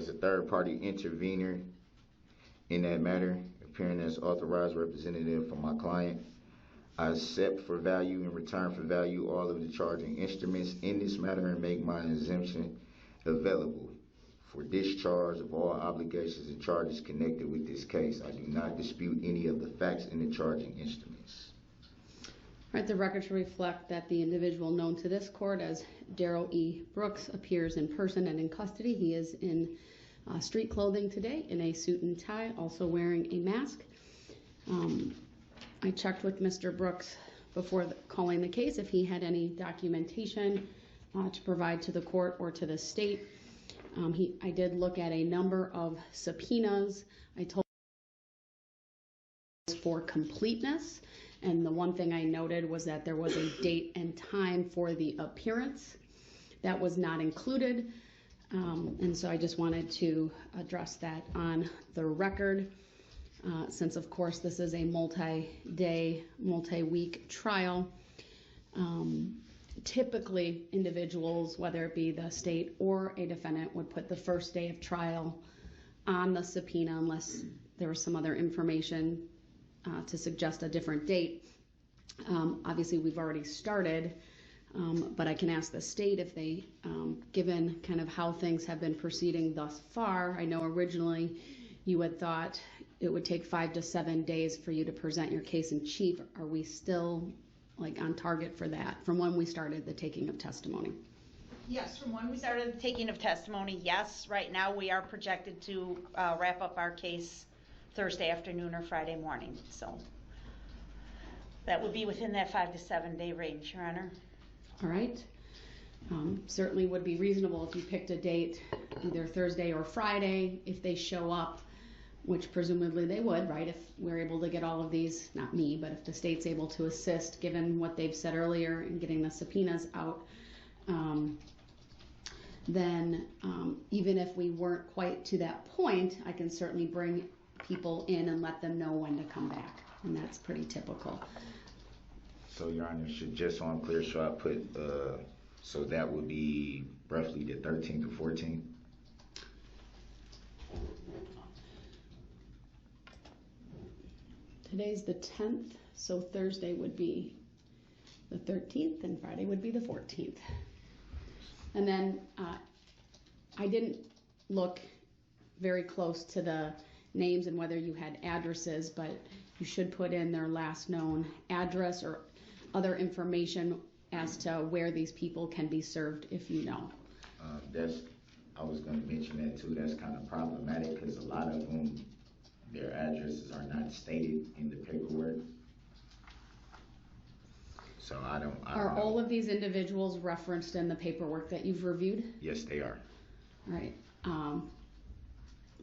as a third-party intervener in that matter, appearing as authorized representative for my client, I accept for value and return for value all of the charging instruments in this matter and make my exemption available for discharge of all obligations and charges connected with this case. I do not dispute any of the facts in the charging instruments. All right, the record should reflect that the individual known to this court as Darrell E. Brooks appears in person and in custody. He is in street clothing today, in a suit and tie, also wearing a mask. I checked with Mr. Brooks before calling the case if he had any documentation to provide to the court or to the state. I did look at a number of subpoenas. I told him for completeness, and the one thing I noted was that there was a date and time for the appearance that was not included, and so I just wanted to address that on the record. Since, of course, this is a multi-day, multi-week trial, typically individuals, whether it be the state or a defendant, would put the first day of trial on the subpoena unless there was some other information to suggest a different date. Obviously, we've already started, but I can ask the state if they, given kind of how things have been proceeding thus far. I know originally you had thought it would take 5 to 7 days for you to present your case in chief. Are we still on target for that from when we started the taking of testimony? Yes, from when we started the taking of testimony, yes. Right now we are projected to wrap up our case Thursday afternoon or Friday morning. So that would be within that 5 to 7 day range, Your Honor. All right. Certainly would be reasonable if you picked a date, either Thursday or Friday, if they show up, which presumably they would, right? If we're able to get all of these, not me, but if the state's able to assist, given what they've said earlier in getting the subpoenas out, then even if we weren't quite to that point, I can certainly bring people in and let them know when to come back. And that's pretty typical. So, Your Honor, just so I'm clear, should I put, so that would be roughly the 13th or 14th? Today's the 10th, so Thursday would be the 13th and Friday would be the 14th. And then I didn't look very close to the names and whether you had addresses, but you should put in their last known address or other information as to where these people can be served if you know. I was going to mention that too. That's kind of problematic because a lot of them, their addresses are not stated in the paperwork. So I don't Are all of these individuals referenced in the paperwork that you've reviewed? Yes, they are. All right.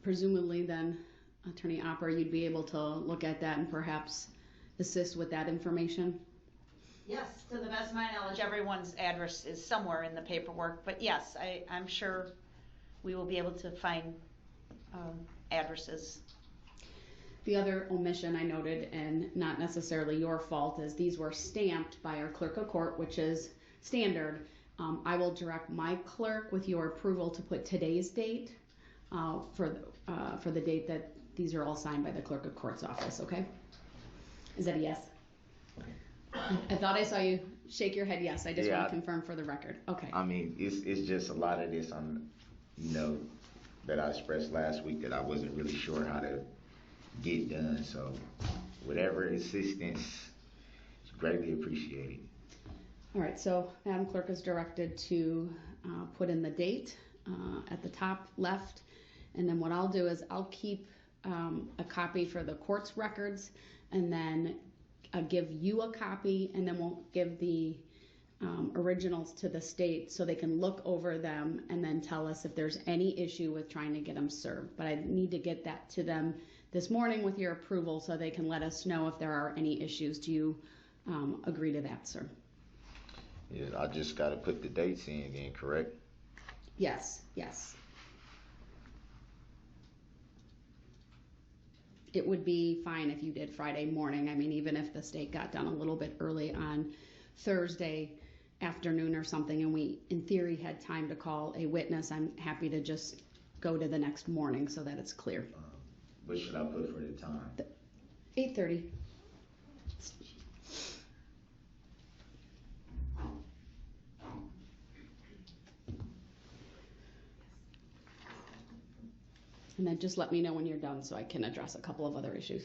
Presumably then, Attorney Opper, you'd be able to look at that and perhaps assist with that information? Yes, to the best of my knowledge, everyone's address is somewhere in the paperwork. But yes, I'm sure we will be able to find addresses. The other omission I noted, and not necessarily your fault, is these were stamped by our clerk of court, which is standard. I will direct my clerk with your approval to put today's date for the date that these are all signed by the clerk of court's office, okay? Is that a yes? I thought I saw you shake your head yes. I just want to confirm for the record. Okay. I mean, it's just a lot of this that I expressed last week that I wasn't really sure how to get done. So whatever assistance is greatly appreciated. All right, so Madam Clerk is directed to put in the date at the top left, and then what I'll do is I'll keep a copy for the court's records, and then give you a copy, and then we'll give the originals to the state so they can look over them and then tell us if there's any issue with trying to get them served. But I need to get that to them this morning with your approval so they can let us know if there are any issues. Do you agree to that, sir? Yeah, I just got to put the dates in again, correct? Yes, yes. It would be fine if you did Friday morning. I mean, even if the state got done a little bit early on Thursday afternoon or something, and we, in theory, had time to call a witness, I'm happy to just go to the next morning so that it's clear. What should I put for the time? 8:30. And then just let me know when you're done so I can address a couple of other issues.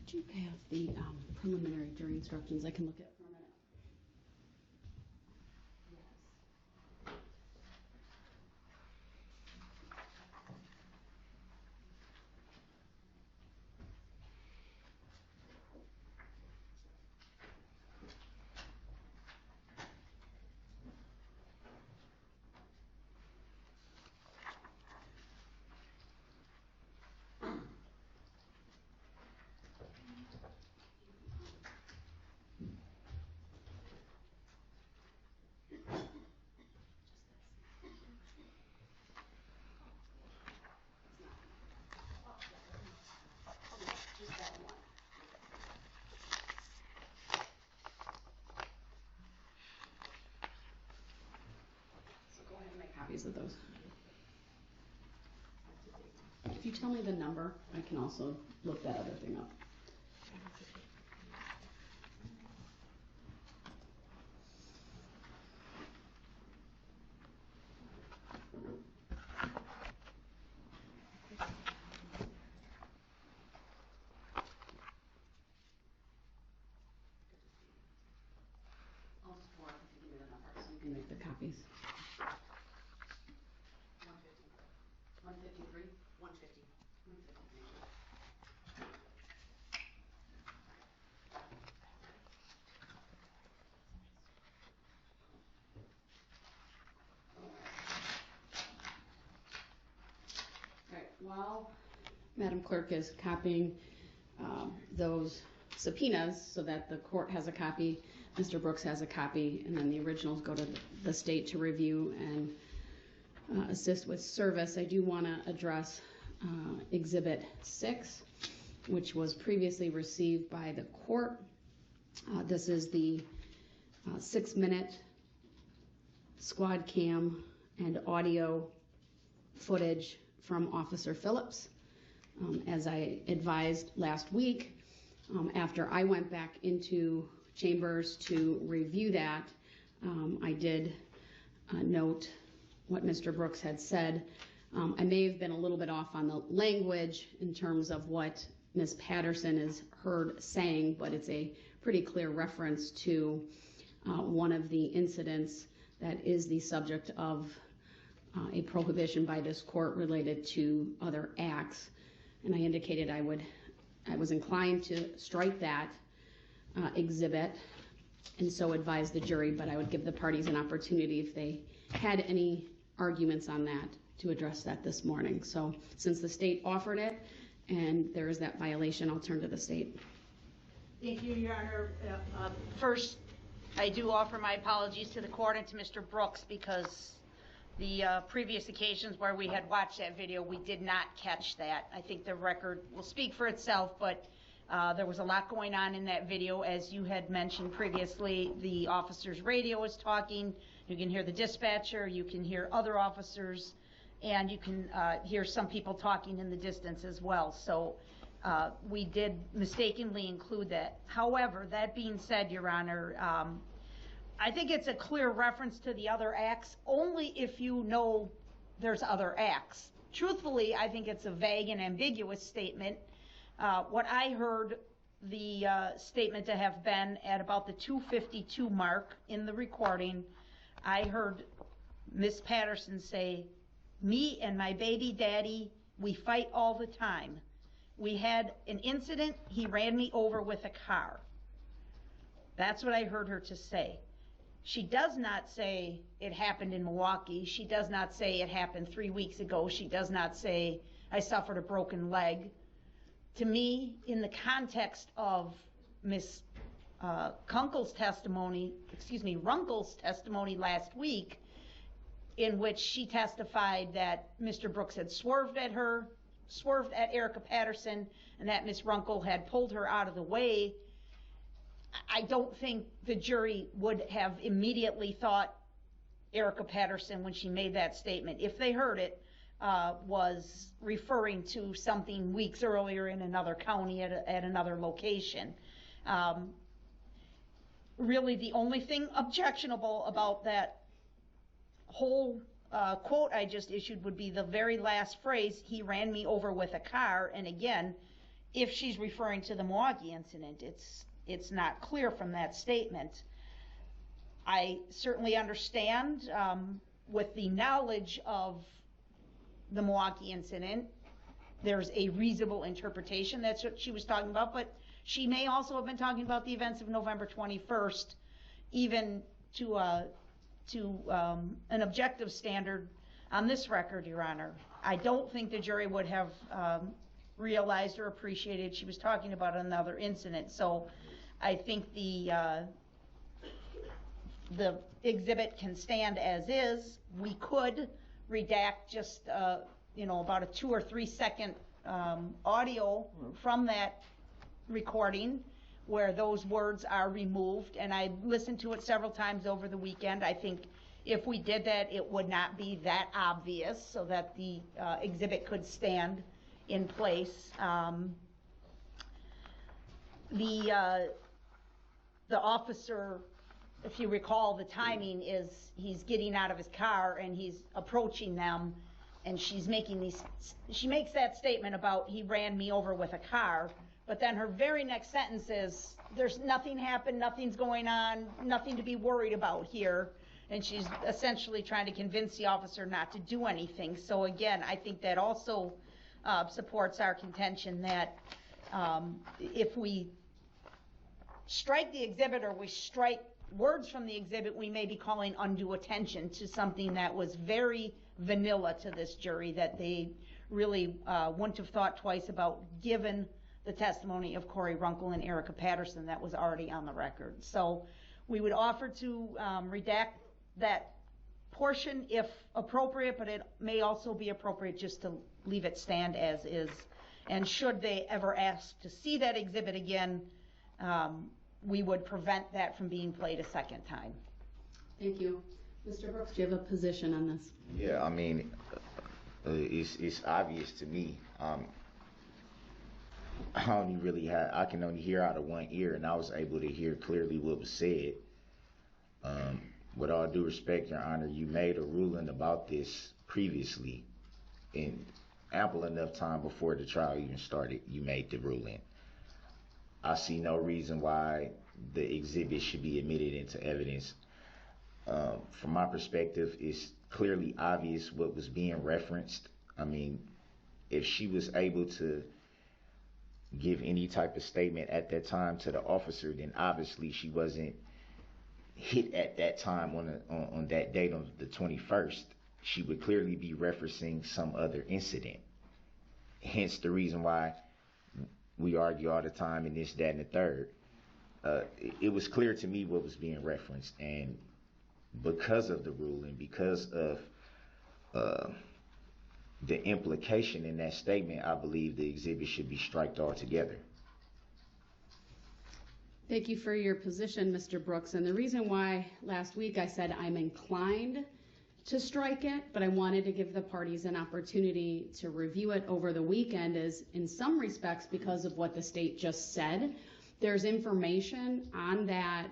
Do you have the preliminary jury instructions I can look at for a minute? Copies of those. If you tell me the number, I can also look that other thing up. I'll just work if you give me the number so you can make the copies. 153? 150. All right, while Madam Clerk is copying those subpoenas so that the court has a copy, Mr. Brooks has a copy, and then the originals go to the state to review and assist with service, I do want to address Exhibit 6, which was previously received by the court. This is the 6-minute squad cam and audio footage from Officer Phillips. As I advised last week, after I went back into chambers to review that, I did note what Mr. Brooks had said. I may have been a little bit off on the language in terms of what Ms. Patterson is heard saying, but it's a pretty clear reference to one of the incidents that is the subject of a prohibition by this court related to other acts. And I indicated I was inclined to strike that exhibit and so advise the jury, but I would give the parties an opportunity if they had any arguments on that to address that this morning. So since the state offered it and there is that violation, I'll turn to the state. Thank you, Your Honor. First, I do offer my apologies to the court and to Mr. Brooks because the previous occasions where we had watched that video, we did not catch that. I think the record will speak for itself, but there was a lot going on in that video. As you had mentioned previously, the officer's radio was talking. You can hear the dispatcher, you can hear other officers, and you can hear some people talking in the distance as well. So we did mistakenly include that. However, that being said, Your Honor, I think it's a clear reference to the other acts only if you know there's other acts. Truthfully, I think it's a vague and ambiguous statement. What I heard the statement to have been at about the 2:52 mark in the recording, I heard Miss Patterson say, "Me and my baby daddy, we fight all the time. We had an incident, he ran me over with a car." That's what I heard her to say. She does not say it happened in Milwaukee. She does not say it happened 3 weeks ago. She does not say I suffered a broken leg. To me, in the context of Miss Runkle's testimony last week, in which she testified that Mr. Brooks had swerved at Erica Patterson, and that Miss Runkle had pulled her out of the way, I don't think the jury would have immediately thought Erica Patterson, when she made that statement, if they heard it, was referring to something weeks earlier in another county at another location. Really, the only thing objectionable about that whole quote I just issued would be the very last phrase, "He ran me over with a car." And again, if she's referring to the Milwaukee incident, it's not clear from that statement. I certainly understand, with the knowledge of the Milwaukee incident, there's a reasonable interpretation that's what she was talking about, but she may also have been talking about the events of November 21st, even to an objective standard on this record, Your Honor. I don't think the jury would have realized or appreciated she was talking about another incident. So I think the exhibit can stand as is. We could redact just about a 2 or 3 second audio from that recording where those words are removed, and I listened to it several times over the weekend. I think if we did that, it would not be that obvious, so that the exhibit could stand in place. The officer, if you recall, the timing is he's getting out of his car and he's approaching them, and she makes that statement about "he ran me over with a car," but then her very next sentence is, "There's nothing happened, nothing's going on, nothing to be worried about here," and she's essentially trying to convince the officer not to do anything. So again, I think that also supports our contention that if we strike the exhibit or we strike words from the exhibit, we may be calling undue attention to something that was very vanilla to this jury that they really wouldn't have thought twice about, given the testimony of Corey Runkle and Erica Patterson that was already on the record. So we would offer to redact that portion if appropriate, but it may also be appropriate just to leave it stand as is. And should they ever ask to see that exhibit again, we would prevent that from being played a second time. Thank you. Mr. Brooks, do you have a position on this? Yeah, I mean, it's obvious to me. I can only hear out of one ear, and I was able to hear clearly what was said. With all due respect, Your Honor, you made a ruling about this previously, in ample enough time before the trial even started. You made the ruling. I see no reason why the exhibit should be admitted into evidence. From my perspective, it's clearly obvious what was being referenced. I mean, if she was able to give any type of statement at that time to the officer, then obviously she wasn't hit at that time on that date on the 21st. she would clearly be referencing some other incident. Hence the reason why we argue all the time and this, that, and the third. It was clear to me what was being referenced, and because of the ruling, because of the implication in that statement, I believe the exhibit should be striked altogether. Thank you for your position, Mr. Brooks. And the reason why last week I said I'm inclined to strike it, but I wanted to give the parties an opportunity to review it over the weekend is, in some respects, because of what the state just said. There's information on that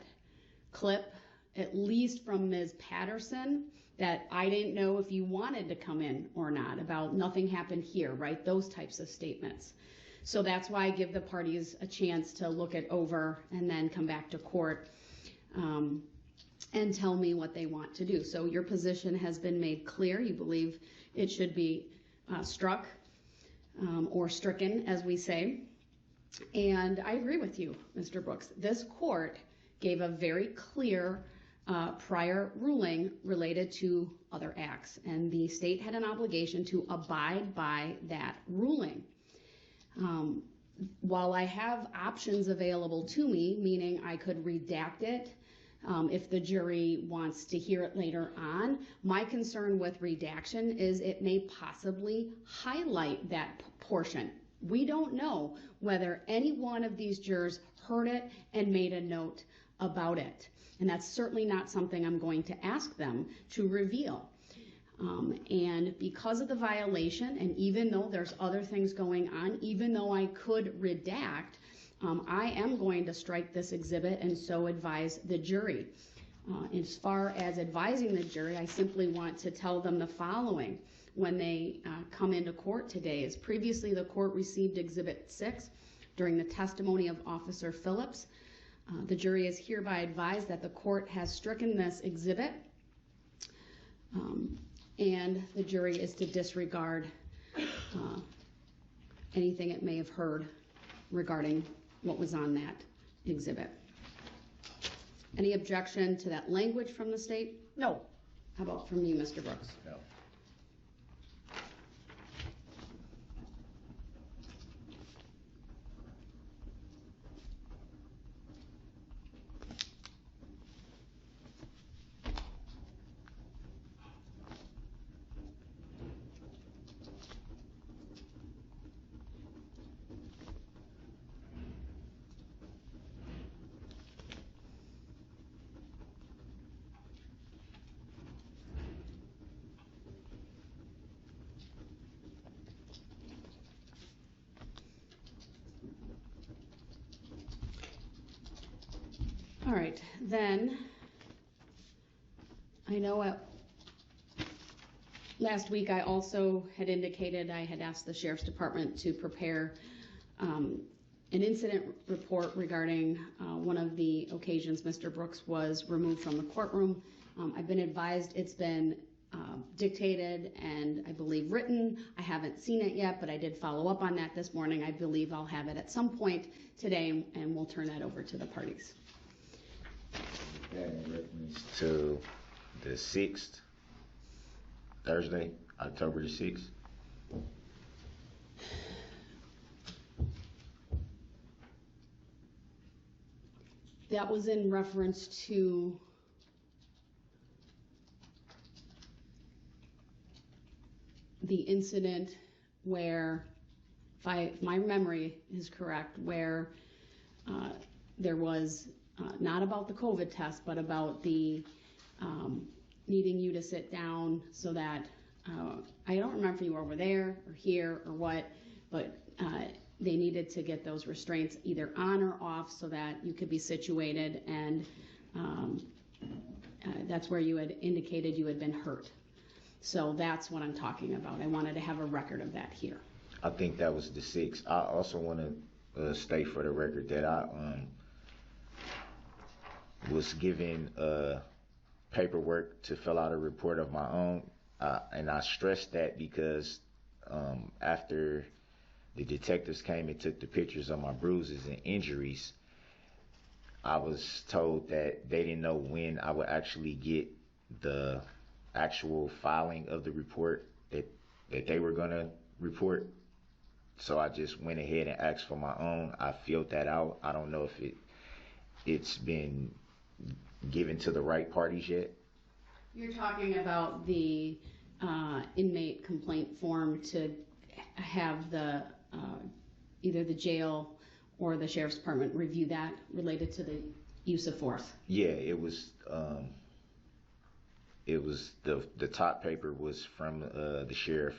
clip, at least from Ms. Patterson, that I didn't know if you wanted to come in or not, about nothing happened here, right? Those types of statements. So that's why I give the parties a chance to look it over and then come back to court and tell me what they want to do. So your position has been made clear. You believe it should be struck or stricken, as we say. And I agree with you, Mr. Brooks. This court gave a very clear prior ruling related to other acts, and the state had an obligation to abide by that ruling. While I have options available to me, meaning I could redact it if the jury wants to hear it later on, my concern with redaction is it may possibly highlight that portion. We don't know whether any one of these jurors heard it and made a note about it. And that's certainly not something I'm going to ask them to reveal. And because of the violation, and even though there's other things going on, even though I could redact, I am going to strike this exhibit and so advise the jury. As far as advising the jury, I simply want to tell them the following when they come into court today. As previously, the court received Exhibit 6 during the testimony of Officer Phillips. The jury is hereby advised that the court has stricken this exhibit, and the jury is to disregard anything it may have heard regarding what was on that exhibit. Any objection to that language from the state? No. How about from you, Mr. Brooks? No. All right, then, I know last week I also had indicated I had asked the Sheriff's Department to prepare an incident report regarding one of the occasions Mr. Brooks was removed from the courtroom. I've been advised it's been dictated and I believe written. I haven't seen it yet, but I did follow up on that this morning. I believe I'll have it at some point today, and we'll turn that over to the parties. That in reference to the 6th, Thursday, October the 6th. That was in reference to the incident where, if my memory is correct, where there was not about the COVID test, but about the needing you to sit down so that, I don't remember if you were over there or here or what, but they needed to get those restraints either on or off so that you could be situated, and that's where you had indicated you had been hurt. So that's what I'm talking about. I wanted to have a record of that here. I think that was the 6th. I also want to state for the record that I was given paperwork to fill out a report of my own, and I stressed that because after the detectives came and took the pictures of my bruises and injuries, I was told that they didn't know when I would actually get the actual filing of the report that they were gonna report. So I just went ahead and asked for my own. I filled that out. I don't know if it's been given to the right parties yet. You're talking about the inmate complaint form to have the either the jail or the sheriff's department review that related to the use of force. Yeah, it was the top paper was from the sheriff.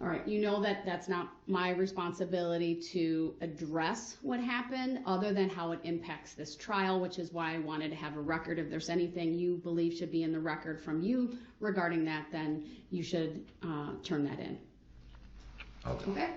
All right, you know that that's not my responsibility to address what happened other than how it impacts this trial, which is why I wanted to have a record. If there's anything you believe should be in the record from you regarding that, then you should turn that in. Okay?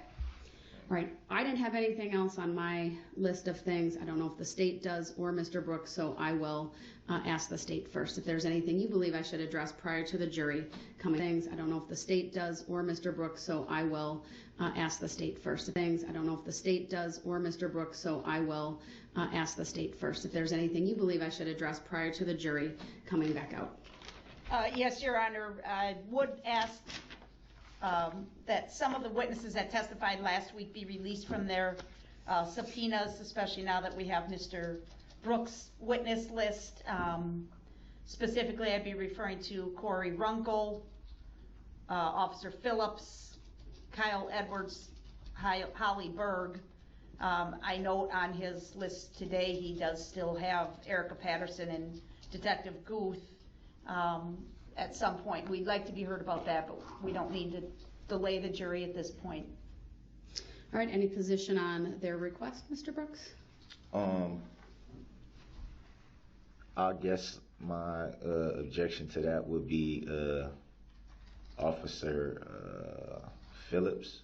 All right, I didn't have anything else on my list of things. I don't know if the state does or Mr. Brooks, so I will ask the state first. If there's anything you believe I should address prior to the jury coming things, I don't know if the state does or Mr. Brooks, so I will ask the state first. Things, I don't know if the state does or Mr. Brooks, so I will ask the state first. If there's anything you believe I should address prior to the jury coming back out. Yes, Your Honor, I would ask that some of the witnesses that testified last week be released from their subpoenas, especially now that we have Mr. Brooks' witness list. Specifically, I'd be referring to Corey Runkle, Officer Phillips, Kyle Edwards, Holly Berg. I note on his list today he does still have Erica Patterson and Detective Guth. At some point, we'd like to be heard about that, but we don't need to delay the jury at this point. All right, any position on their request, Mr. Brooks? I guess my objection to that would be Officer Phillips.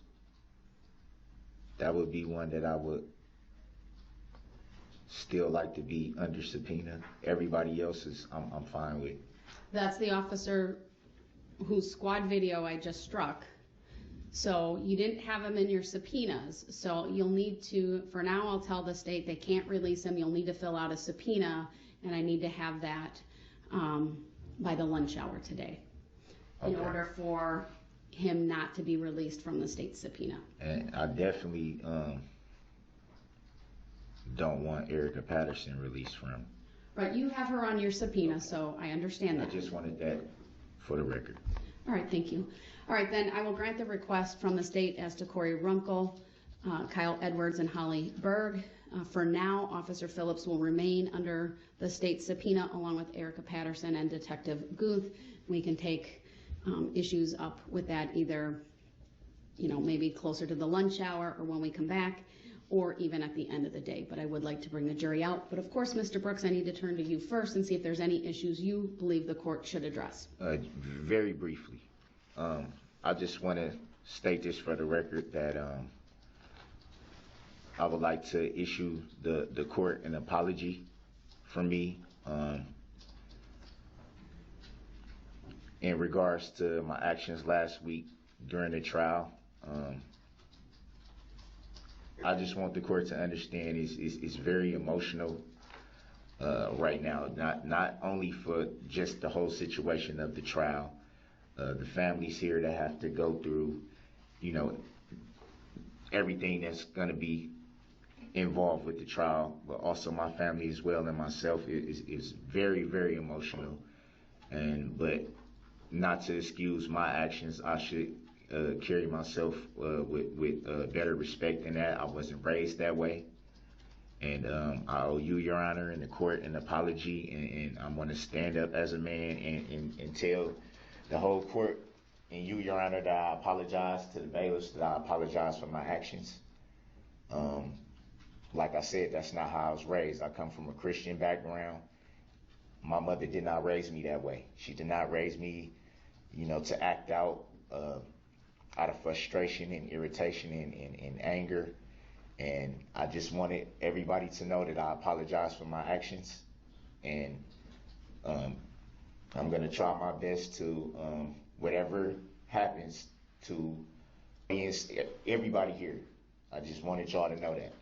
That would be one that I would still like to be under subpoena. Everybody else is I'm fine with. That's the officer whose squad video I just struck. So you didn't have him in your subpoenas. So you'll need to, for now I'll tell the state they can't release him. You'll need to fill out a subpoena, and I need to have that by the lunch hour today in order for him not to be released from the state subpoena. And I definitely don't want Erica Patterson released from. Right, you have her on your subpoena, so I understand that. I just wanted that for the record. All right, thank you. All right, then I will grant the request from the state as to Corey Runkle, Kyle Edwards, and Holly Berg. For now, Officer Phillips will remain under the state subpoena along with Erica Patterson and Detective Guth. We can take issues up with that either, maybe closer to the lunch hour or when we come back, or even at the end of the day. But I would like to bring the jury out. But of course, Mr. Brooks, I need to turn to you first and see if there's any issues you believe the court should address. Very briefly, I just want to state this for the record that I would like to issue the court an apology from me in regards to my actions last week during the trial. I just want the court to understand it's very emotional right now, not only for just the whole situation of the trial, the families here that have to go through, everything that's going to be involved with the trial, but also my family as well and myself is very, very emotional. But not to excuse my actions, I should carry myself with better respect than that. I wasn't raised that way. And I owe you, Your Honor, and the court an apology, and I'm going to stand up as a man and tell the whole court and you, Your Honor, that I apologize to the bailiffs, that I apologize for my actions. Like I said, that's not how I was raised. I come from a Christian background. My mother did not raise me that way. She did not raise me, to act out of frustration and irritation and anger. And I just wanted everybody to know that I apologize for my actions. And I'm going to try my best to, whatever happens, to everybody here. I just wanted y'all to know that.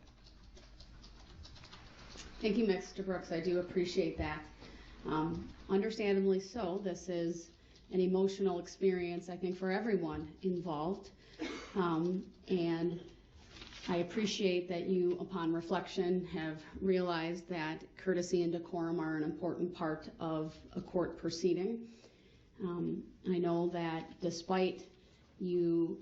Thank you, Mr. Brooks. I do appreciate that. understandably so. This is an emotional experience, I think, for everyone involved. And I appreciate that you, upon reflection, have realized that courtesy and decorum are an important part of a court proceeding. I know that despite you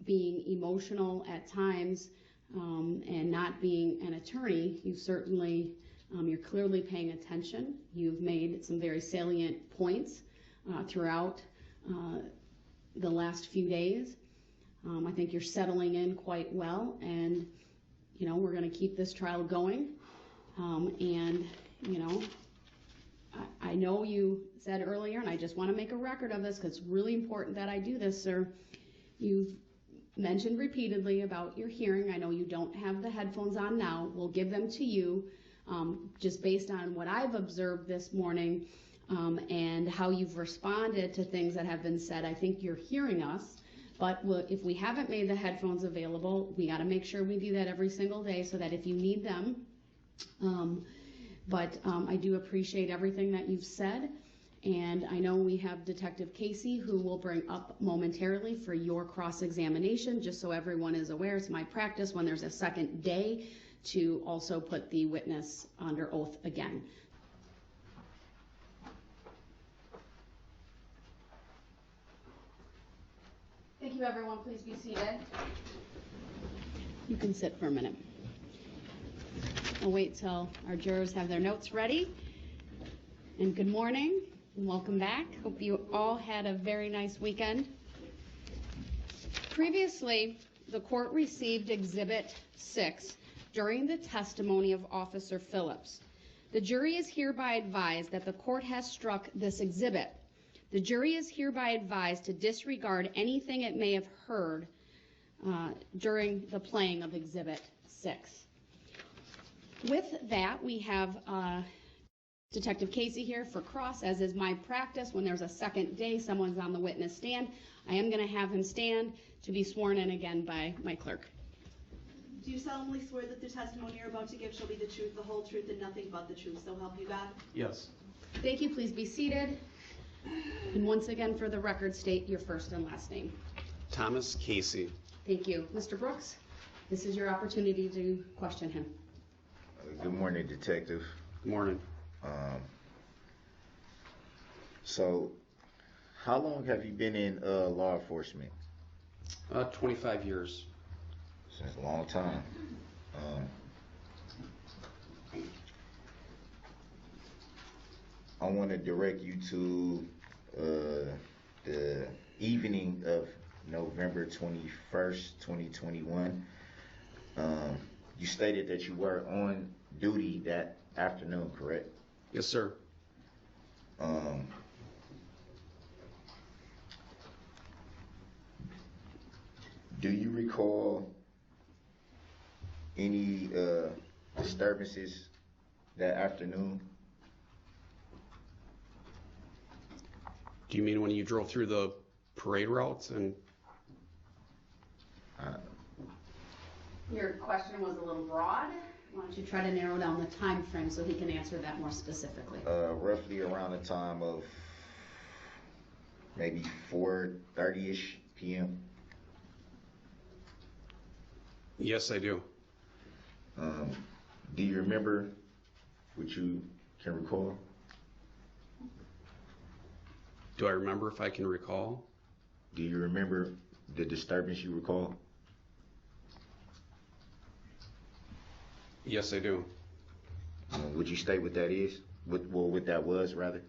being emotional at times and not being an attorney, you certainly, you're clearly paying attention. You've made some very salient points throughout the last few days. I think you're settling in quite well, and we're going to keep this trial going. And I know you said earlier, and I just want to make a record of this because it's really important that I do this, sir. You've mentioned repeatedly about your hearing. I know you don't have the headphones on now. We'll give them to you just based on what I've observed this morning and how you've responded to things that have been said. I think you're hearing us. But if we haven't made the headphones available, we got to make sure we do that every single day so that if you need them. But I do appreciate everything that you've said. And I know we have Detective Casey, who will bring up momentarily for your cross-examination, just so everyone is aware. It's my practice when there's a second day to also put the witness under oath again. Thank you, everyone. Please be seated. You can sit for a minute. I'll wait till our jurors have their notes ready. And good morning and welcome back. Hope you all had a very nice weekend. Previously, the court received Exhibit 6 during the testimony of Officer Phillips. The jury is hereby advised that the court has struck this exhibit. The jury is hereby advised to disregard anything it may have heard during the playing of Exhibit 6. With that, we have Detective Casey here for cross, as is my practice. When there's a second day, someone's on the witness stand. I am going to have him stand to be sworn in again by my clerk. Do you solemnly swear that the testimony you're about to give shall be the truth, the whole truth, and nothing but the truth, so help you God? Yes. Thank you. Please be seated. And once again, for the record, state your first and last name. Thomas Casey. Thank you. Mr. Brooks, this is your opportunity to question him. Good morning, Detective. Good morning. So, how long have you been in law enforcement? 25 years. Since a long time. I want to direct you to the evening of November 21st, 2021. You stated that you were on duty that afternoon, correct? Yes, sir. Do you recall any disturbances that afternoon? Do you mean when you drove through the parade routes and? Your question was a little broad. Why don't you try to narrow down the time frame so he can answer that more specifically? Roughly around the time of maybe 4:30-ish p.m. Yes, I do. Do you remember what you can recall? Do I remember if I can recall? Do you remember the disturbance you recall? Yes, I do. Would you state what that is? What that was, rather?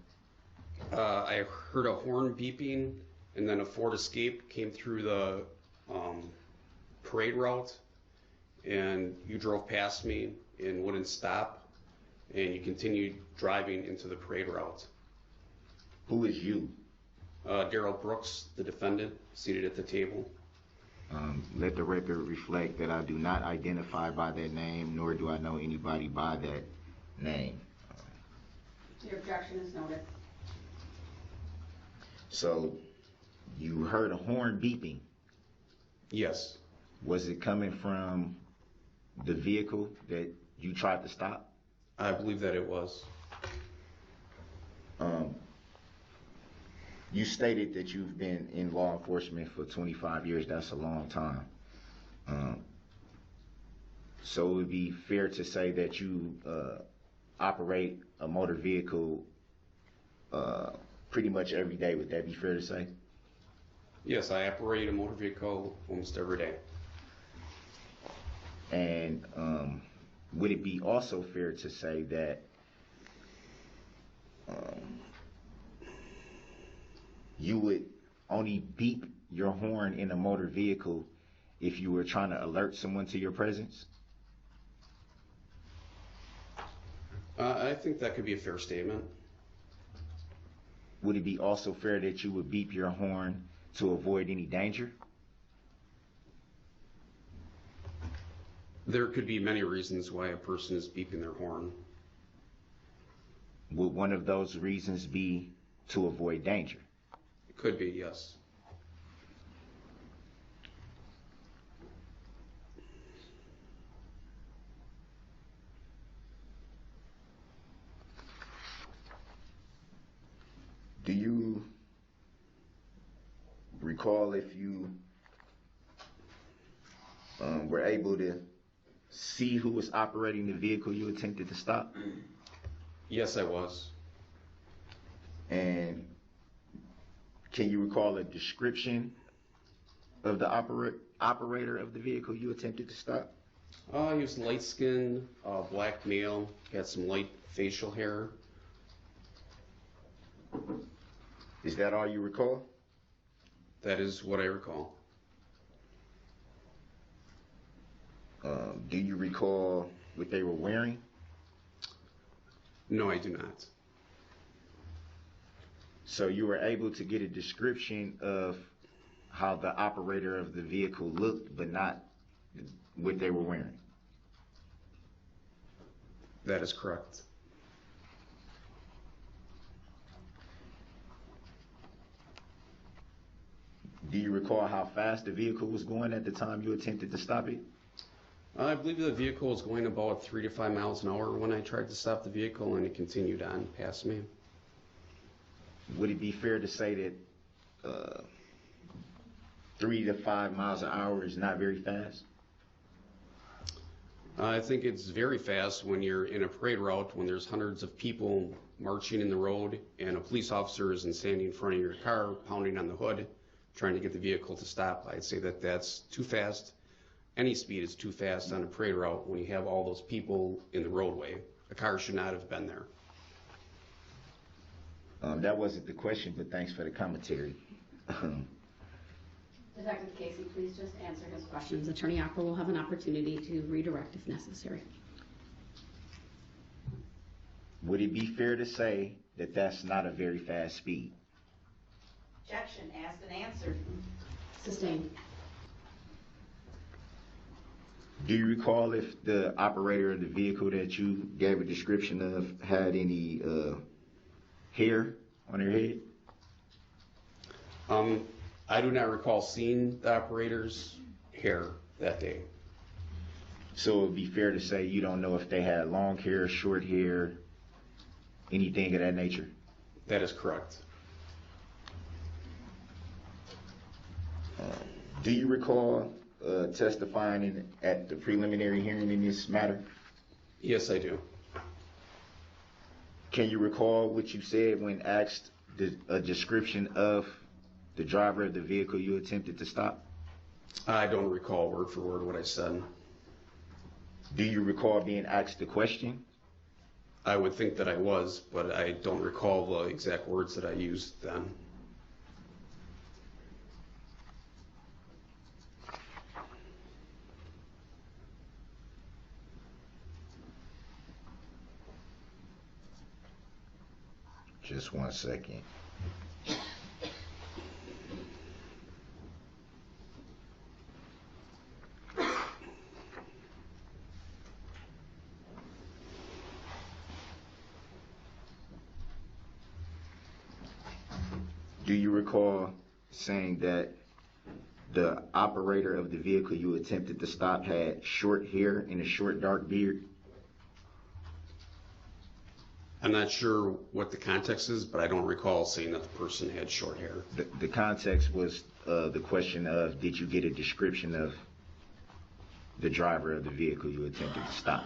I heard a horn beeping, and then a Ford Escape came through the parade route, and you drove past me and wouldn't stop, and you continued driving into the parade route. Who is you? Darrell Brooks, the defendant, seated at the table. Let the record reflect that I do not identify by that name, nor do I know anybody by that name. Your objection is noted. So, you heard a horn beeping. Yes. Was it coming from the vehicle that you tried to stop? I believe that it was. Um, you stated that you've been in law enforcement for 25 years. That's a long time. So it would be fair to say that you operate a motor vehicle pretty much every day. Would that be fair to say? Yes, I operate a motor vehicle almost every day. And would it be also fair to say that you would only beep your horn in a motor vehicle if you were trying to alert someone to your presence? I think that could be a fair statement. Would it be also fair that you would beep your horn to avoid any danger? There could be many reasons why a person is beeping their horn. Would one of those reasons be to avoid danger? It could be, yes. Do you recall if you were able to see who was operating the vehicle you attempted to stop? Yes, I was. And can you recall a description of the operator of the vehicle you attempted to stop? He was light-skinned, black male, had some light facial hair. Is that all you recall? That is what I recall. Do you recall what they were wearing? No, I do not. So you were able to get a description of how the operator of the vehicle looked, but not what they were wearing? That is correct. Do you recall how fast the vehicle was going at the time you attempted to stop it? I believe the vehicle was going about 3 to 5 miles an hour when I tried to stop the vehicle, and it continued on past me. Would it be fair to say that 3 to 5 miles an hour is not very fast? I think it's very fast when you're in a parade route, when there's hundreds of people marching in the road, and a police officer is standing in front of your car, pounding on the hood, trying to get the vehicle to stop. I'd say that that's too fast. Any speed is too fast on a parade route when you have all those people in the roadway. A car should not have been there. That wasn't the question, but thanks for the commentary. Detective Casey, please just answer his questions. Attorney Opper will have an opportunity to redirect if necessary. Would it be fair to say that that's not a very fast speed? Objection, asked and answered. Sustained. Do you recall if the operator of the vehicle that you gave a description of had any hair on their head? I do not recall seeing the operator's hair that day. So it would be fair to say you don't know if they had long hair, short hair, anything of that nature? That is correct. Do you recall testifying at the preliminary hearing in this matter? Yes, I do. Can you recall what you said when asked a description of the driver of the vehicle you attempted to stop? I don't recall word for word what I said. Do you recall being asked the question? I would think that I was, but I don't recall the exact words that I used then. Just 1 second. Do you recall saying that the operator of the vehicle you attempted to stop had short hair and a short dark beard? I'm not sure what the context is, but I don't recall saying that the person had short hair. The context was the question of, did you get a description of the driver of the vehicle you attempted to stop?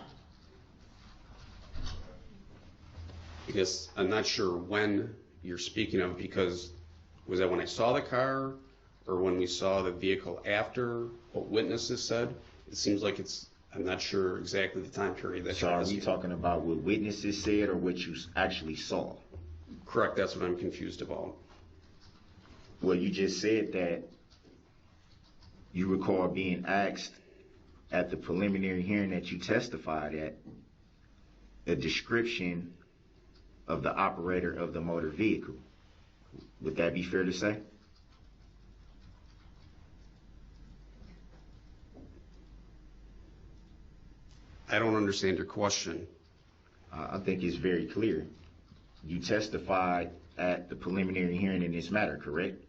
Yes, I'm not sure when you're speaking of, because was that when I saw the car or when we saw the vehicle after what witnesses said? It seems like I'm not sure exactly the time period that So you're are we asking. talking about what witnesses said or what you actually saw? Correct, that's what I'm confused about. Well, you just said that you recall being asked at the preliminary hearing that you testified at a description of the operator of the motor vehicle. Would that be fair to say? I don't understand your question. I think it's very clear. You testified at the preliminary hearing in this matter, correct?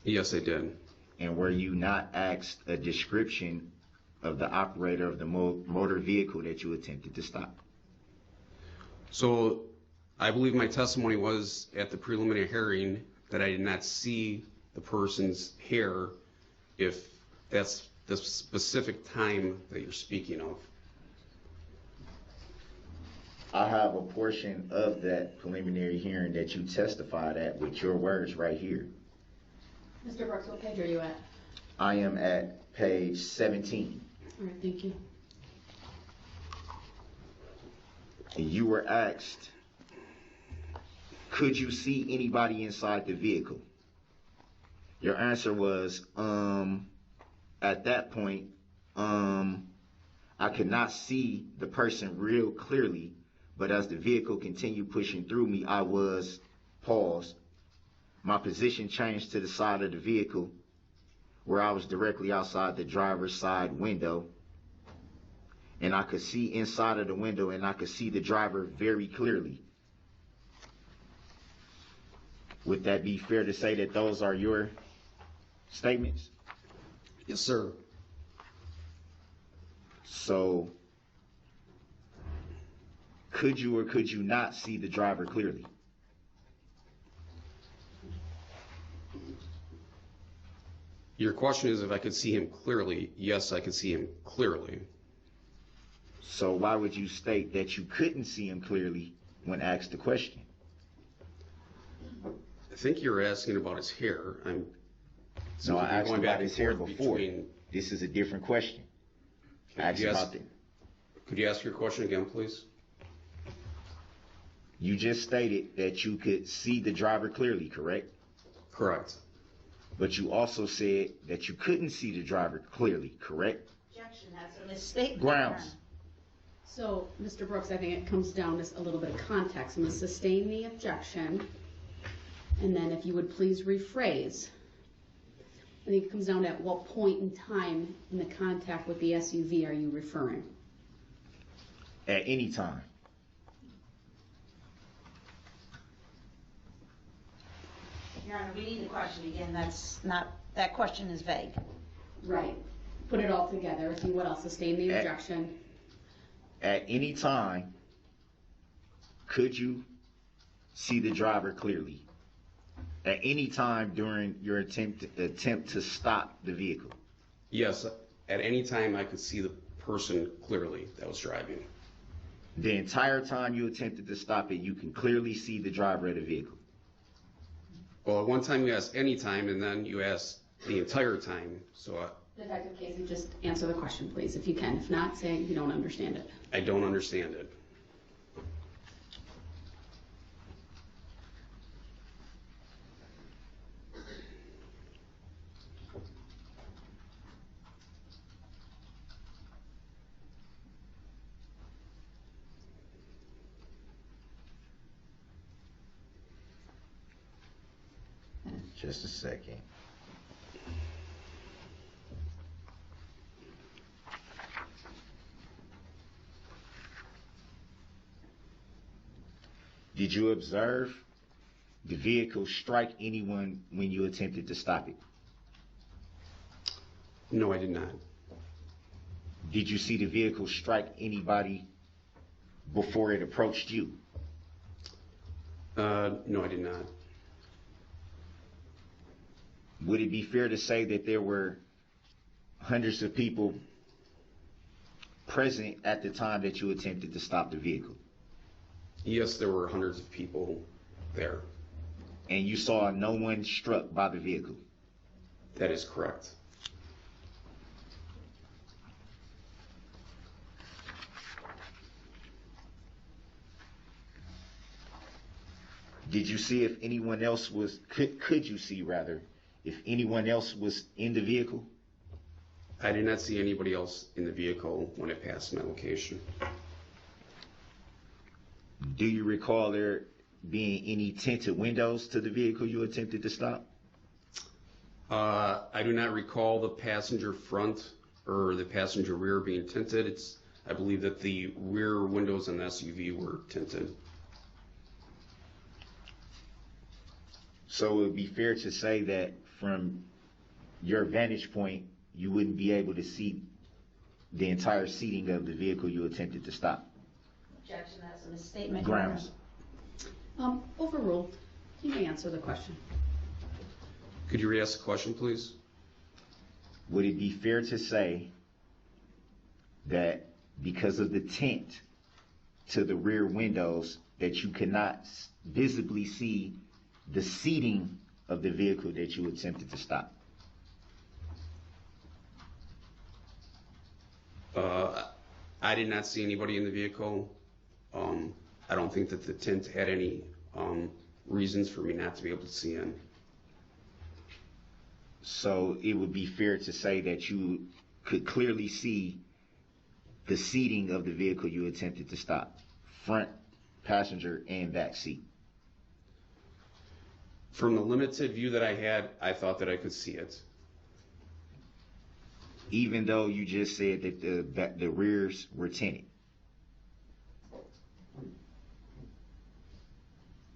Yes, I did. And were you not asked a description of the operator of the motor vehicle that you attempted to stop? So I believe my testimony was at the preliminary hearing that I did not see the person's hair, if that's the specific time that you're speaking of. I have a portion of that preliminary hearing that you testified at with your words right here. Mr. Brooks, what page are you at? I am at page 17. All right, thank you. And you were asked, could you see anybody inside the vehicle? Your answer was, at that point, I could not see the person real clearly, but as the vehicle continued pushing through me, I was paused. My position changed to the side of the vehicle where I was directly outside the driver's side window. And I could see inside of the window and I could see the driver very clearly. Would that be fair to say that those are your statements? Yes, sir. So, could you or could you not see the driver clearly? Your question is if I could see him clearly. Yes, I could see him clearly. So why would you state that you couldn't see him clearly when asked the question? I think you're asking about his hair. No, I asked going about back and his hair forth before. between- This is a different question. I asked Yes. about it. Could you ask your question again, please? You just stated that you could see the driver clearly, correct? Correct. But you also said that you couldn't see the driver clearly, correct? Objection, that's a misstatement. Grounds. So, Mr. Brooks, I think it comes down to a little bit of context. I'm going to sustain the objection, and then if you would please rephrase. I think it comes down to at what point in time in the contact with the SUV are you referring? At any time. Your Honor, we need the question again. That question is vague. Right. Put it all together, if you would, I'll sustain the objection. At any time, could you see the driver clearly? At any time during your attempt to stop the vehicle? Yes, at any time I could see the person clearly that was driving. The entire time you attempted to stop it, you can clearly see the driver of the vehicle. Well, at one time you asked any time, and then you asked the entire time. So Detective Casey, just answer the question, please, if you can. If not, say you don't understand it. I don't understand it. Just a second. Did you observe the vehicle strike anyone when you attempted to stop it? No, I did not. Did you see the vehicle strike anybody before it approached you? No, I did not. Would it be fair to say that there were hundreds of people present at the time that you attempted to stop the vehicle? Yes, there were hundreds of people there. And you saw no one struck by the vehicle? That is correct. Did you see if anyone else was, could you see rather, if anyone else was in the vehicle? I did not see anybody else in the vehicle when it passed my location. Do you recall there being any tinted windows to the vehicle you attempted to stop? I do not recall the passenger front or the passenger rear being tinted. I believe that the rear windows in the SUV were tinted. So it would be fair to say that from your vantage point, you wouldn't be able to see the entire seating of the vehicle you attempted to stop? Objection, that's a misstatement. Your Honor. Grounds. Overruled. You may answer the question. Could you re-ask the question, please? Would it be fair to say that because of the tint to the rear windows that you cannot visibly see the seating of the vehicle that you attempted to stop? I did not see anybody in the vehicle. I don't think that the tint had any reasons for me not to be able to see in. So it would be fair to say that you could clearly see the seating of the vehicle you attempted to stop, front, passenger, and back seat. From the limited view that I had, I thought that I could see it. Even though you just said that the rears were tinted.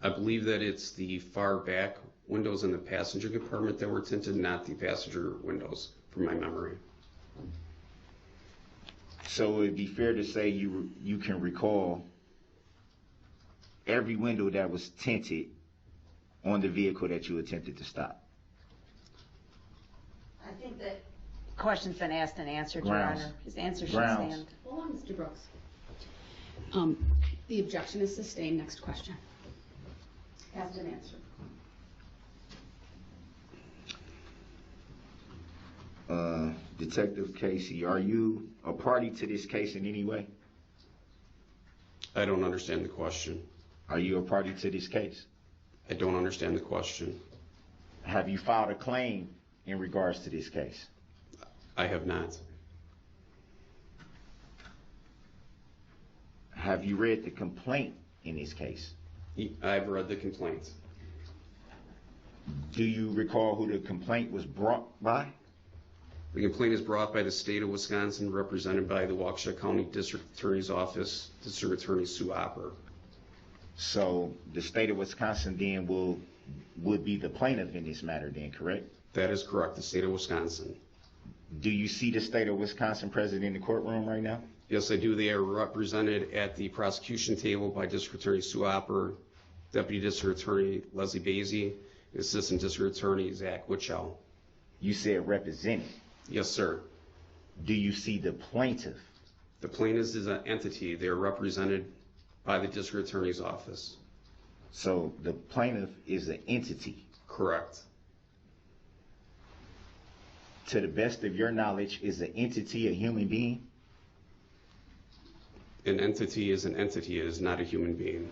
I believe that it's the far back windows in the passenger compartment that were tinted, not the passenger windows, from my memory. So it'd be fair to say you can recall every window that was tinted on the vehicle that you attempted to stop. I think that question's been asked and answered, Your Grounds. Honor. His answer should Grounds. stand. Hold on, Mr. Brooks. The objection is sustained. Next question. Asked and answered. Detective Casey, are you a party to this case in any way? I don't understand the question. Are you a party to this case? I don't understand the question. Have you filed a claim in regards to this case? I have not. Have you read the complaint in this case? I've read the complaint. Do you recall who the complaint was brought by? The complaint is brought by the state of Wisconsin, represented by the Waukesha County District Attorney's Office, District Attorney Sue Opper. So the state of Wisconsin then would be the plaintiff in this matter then, correct? That is correct, the state of Wisconsin. Do you see the state of Wisconsin present in the courtroom right now? Yes, I do. They are represented at the prosecution table by District Attorney Sue Opper, Deputy District Attorney Leslie Basie, and Assistant District Attorney Zach Witchow. You said represented. Yes, sir. Do you see the plaintiff? The plaintiff is an entity. They are represented by the District Attorney's Office. So the plaintiff is an entity. Correct. To the best of your knowledge, is an entity a human being? An entity is an entity. It is not a human being.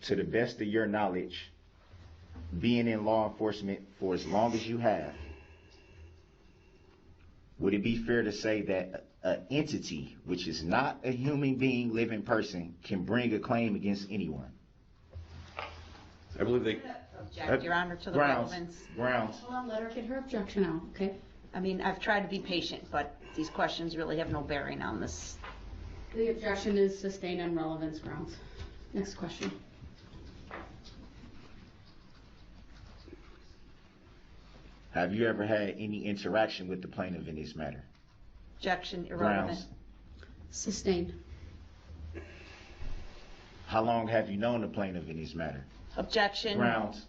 To the best of your knowledge, being in law enforcement for as long as you have, would it be fair to say that an entity, which is not a human being, living person, can bring a claim against anyone? I believe they... Object, Your Honor, to the Grounds. relevance. Grounds. Hold on, let her get her objection out, okay? I mean, I've tried to be patient, but these questions really have no bearing on this. The objection is sustained on relevance grounds. Next question. Have you ever had any interaction with the plaintiff in this matter? Objection, irrelevant. Grounds. Sustained. How long have you known the plaintiff in this matter? Objection. Grounds.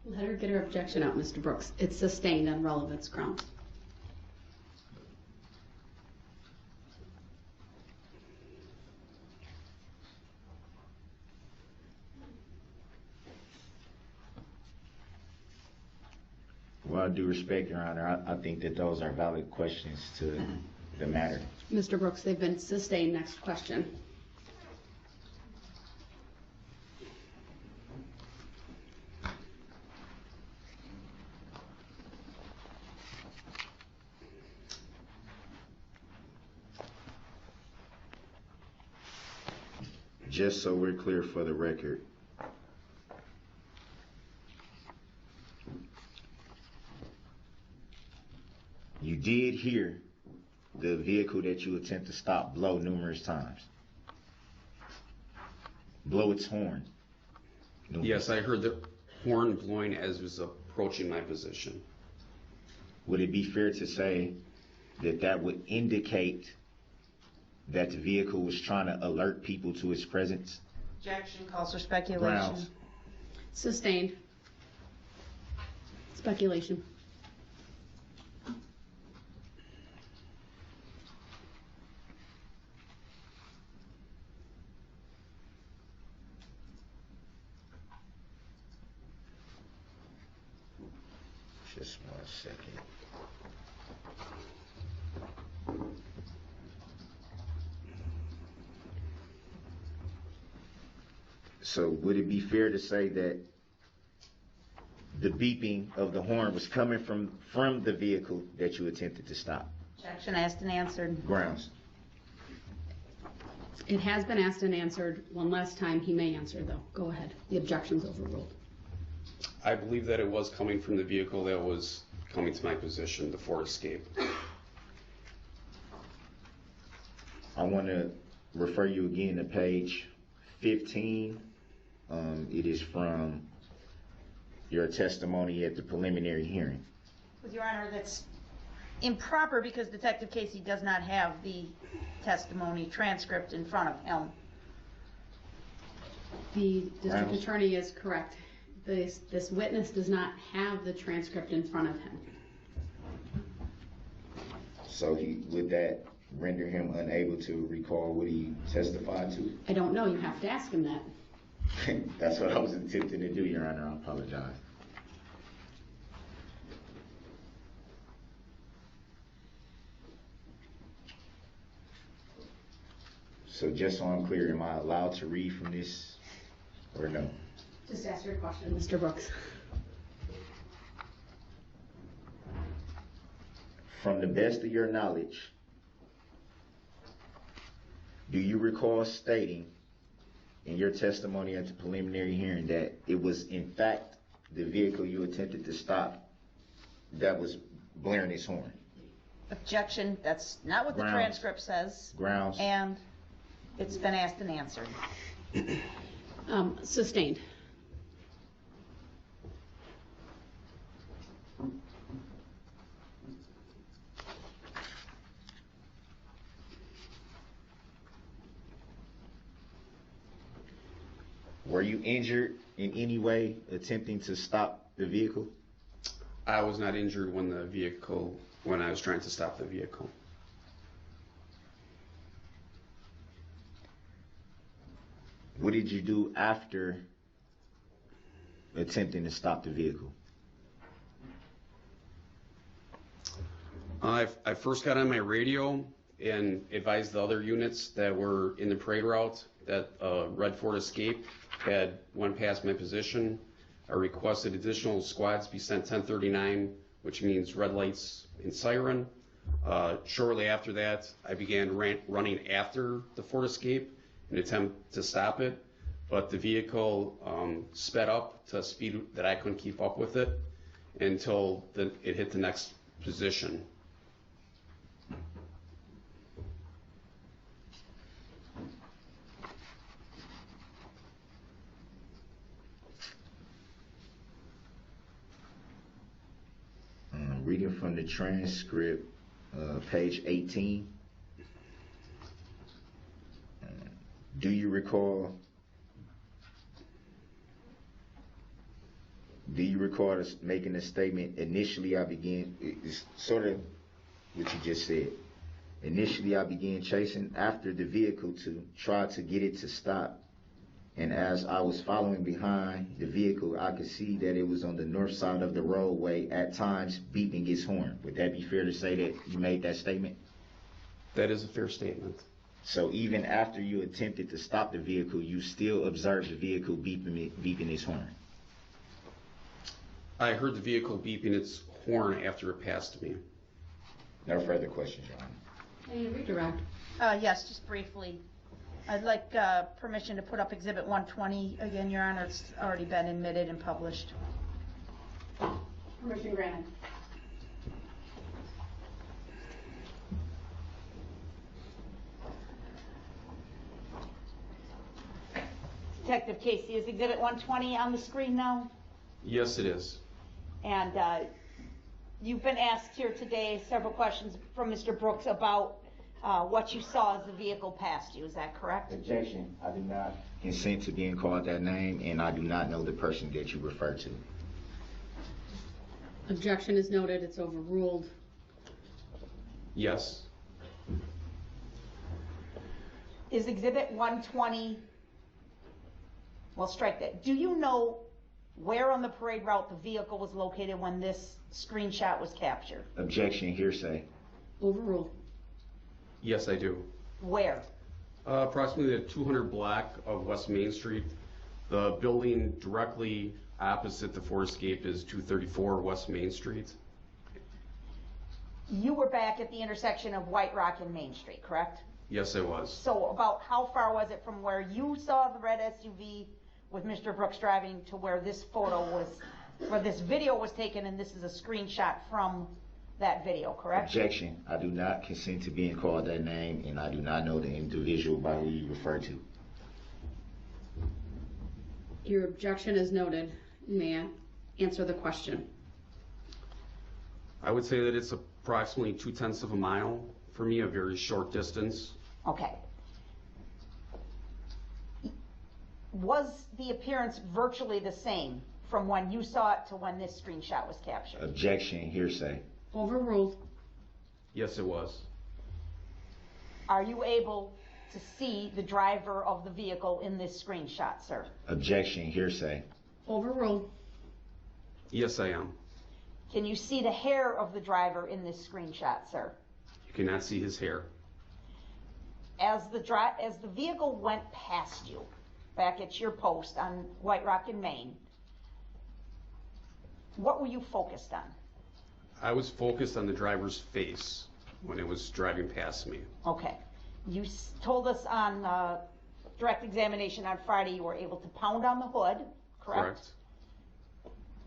Let her get her objection out, Mr. Brooks. It's sustained on relevance grounds. Well, I do respect, Your Honor. I think that those are valid questions to the matter. Mr. Brooks, they've been sustained. Next question. Just so we're clear for the record, you did hear the vehicle that you attempt to stop blow numerous times. Blow its horn. Yes, I heard the horn blowing as it was approaching my position. Would it be fair to say that that would indicate that the vehicle was trying to alert people to its presence? Objection calls for speculation. Grounds. Sustained. Speculation. Just 1 second. So would it be fair to say that the beeping of the horn was coming from the vehicle that you attempted to stop? Objection asked and answered. Grounds. It has been asked and answered. One last time, he may answer, though. Go ahead. The objection's overruled. I believe that it was coming from the vehicle that was coming to my position, the Ford Escape. I want to refer you again to page 15. It is from your testimony at the preliminary hearing. With Your Honor, that's improper because Detective Casey does not have the testimony transcript in front of him. The district Grounds. attorney is correct. This witness does not have the transcript in front of him. So would that render him unable to recall what he testified to? I don't know. You have to ask him that. That's what I was attempting to do, Your Honor. I apologize. So just so I'm clear, am I allowed to read from this or no? Just ask your question, Mr. Brooks. From the best of your knowledge, do you recall stating in your testimony at the preliminary hearing that it was in fact the vehicle you attempted to stop that was blaring its horn? Objection, that's not what the Grounds. transcript says. Grounds. And it's been asked and answered. Sustained. Were you injured in any way attempting to stop the vehicle? I was not injured when I was trying to stop the vehicle. What did you do after attempting to stop the vehicle? I first got on my radio and advised the other units that were in the parade route that red Ford Escape had went past my position. I requested additional squads be sent 1039, which means red lights and siren. Shortly after that, I began running after the Ford Escape in an attempt to stop it, but the vehicle sped up to a speed that I couldn't keep up with it until it hit the next position. Reading from the transcript, page 18. Do you recall Do you recall us making a statement? Initially, I began, it's sort of what you just said. Initially, I began chasing after the vehicle to try to get it to stop. And as I was following behind the vehicle, I could see that it was on the north side of the roadway, at times beeping its horn. Would that be fair to say that you made that statement? That is a fair statement. So even after you attempted to stop the vehicle, you still observed the vehicle beeping its horn? I heard the vehicle beeping its horn after it passed me. No further questions, Your Honor. Any redirect? Yes, just briefly. I'd like permission to put up Exhibit 120 again, Your Honor. It's already been admitted and published. Permission granted. Detective Casey, is Exhibit 120 on the screen now? Yes, it is. And you've been asked here today several questions from Mr. Brooks about what you saw as the vehicle passed you. Is that correct? Objection. I do not consent to being called that name, and I do not know the person that you refer to. Objection is noted. It's overruled. Yes. Is Exhibit 120, well, strike that. Do you know where on the parade route the vehicle was located when this screenshot was captured? Objection. Hearsay. Overruled. Yes, I do. Where? Approximately the 200 block of West Main Street. The building directly opposite the Ford Escape is 234 West Main Street. You were back at the intersection of White Rock and Main Street, correct? Yes, I was. So about how far was it from where you saw the red SUV with Mr. Brooks driving to where this photo was, where this video was taken, and this is a screenshot from that video, correct? Objection. I do not consent to being called that name, and I do not know the individual by who you refer to. Your objection is noted. May I answer the question? I would say that it's approximately 0.2 of a mile for me, a very short distance. Okay. Was the appearance virtually the same from when you saw it to when this screenshot was captured? Objection. Hearsay. Overruled. Yes, it was. Are you able to see the driver of the vehicle in this screenshot, sir? Objection. Hearsay. Overruled. Yes, I am. Can you see the hair of the driver in this screenshot, sir? You cannot see his hair. As the vehicle went past you, back at your post on White Rock in Maine, what were you focused on? I was focused on the driver's face when it was driving past me. Okay. You told us on direct examination on Friday you were able to pound on the hood, correct?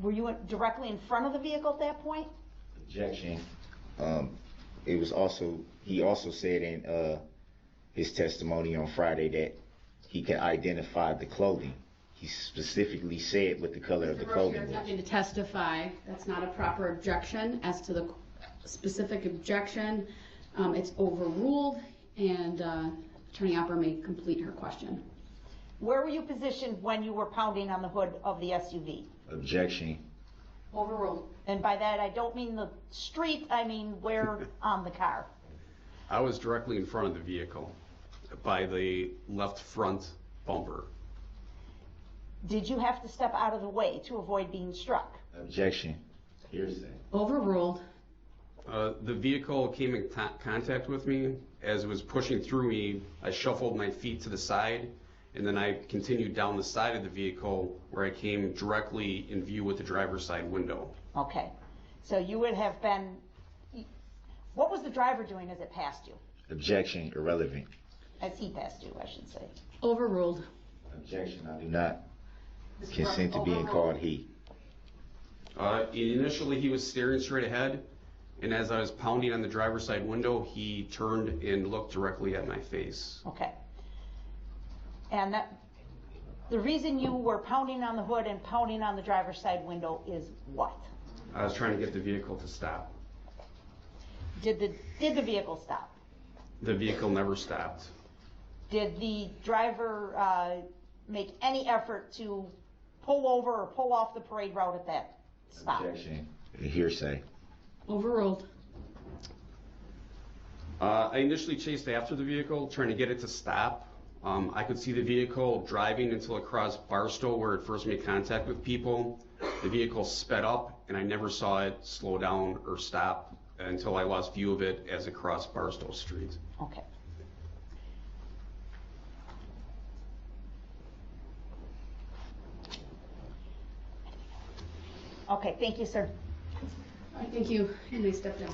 Were you directly in front of the vehicle at that point? Objection. It was also, he also said in his testimony on Friday that he can identify the clothing. He specifically said what the color of the clothing You're was. attempting to testify. That's not a proper objection. As to the specific objection, it's overruled, and Attorney Opper may complete her question. Where were you positioned when you were pounding on the hood of the SUV? Objection. Overruled. And by that, I don't mean the street, I mean where on the car. I was directly in front of the vehicle by the left front bumper. Did you have to step out of the way to avoid being struck? Objection. Hearsay. Overruled. The vehicle came in contact with me. As it was pushing through me, I shuffled my feet to the side, and then I continued down the side of the vehicle where I came directly in view with the driver's side window. Okay. So you would have been, what was the driver doing as it passed you? Objection. Irrelevant. As he passed you, I should say. Overruled. Objection. I do not consent to being called he. Initially, he was staring straight ahead, and as I was pounding on the driver's side window, he turned and looked directly at my face. Okay. And the reason you were pounding on the hood and pounding on the driver's side window is what? I was trying to get the vehicle to stop. Did the vehicle stop? The vehicle never stopped. Did the driver make any effort to pull over or pull off the parade route at that spot. Objection. Hearsay. Overruled. I initially chased after the vehicle, trying to get it to stop. I could see the vehicle driving until it crossed Barstow, where it first made contact with people. The vehicle sped up, and I never saw it slow down or stop until I lost view of it as it crossed Barstow Street. Okay. Okay, thank you, sir. All right, thank you. You may step down.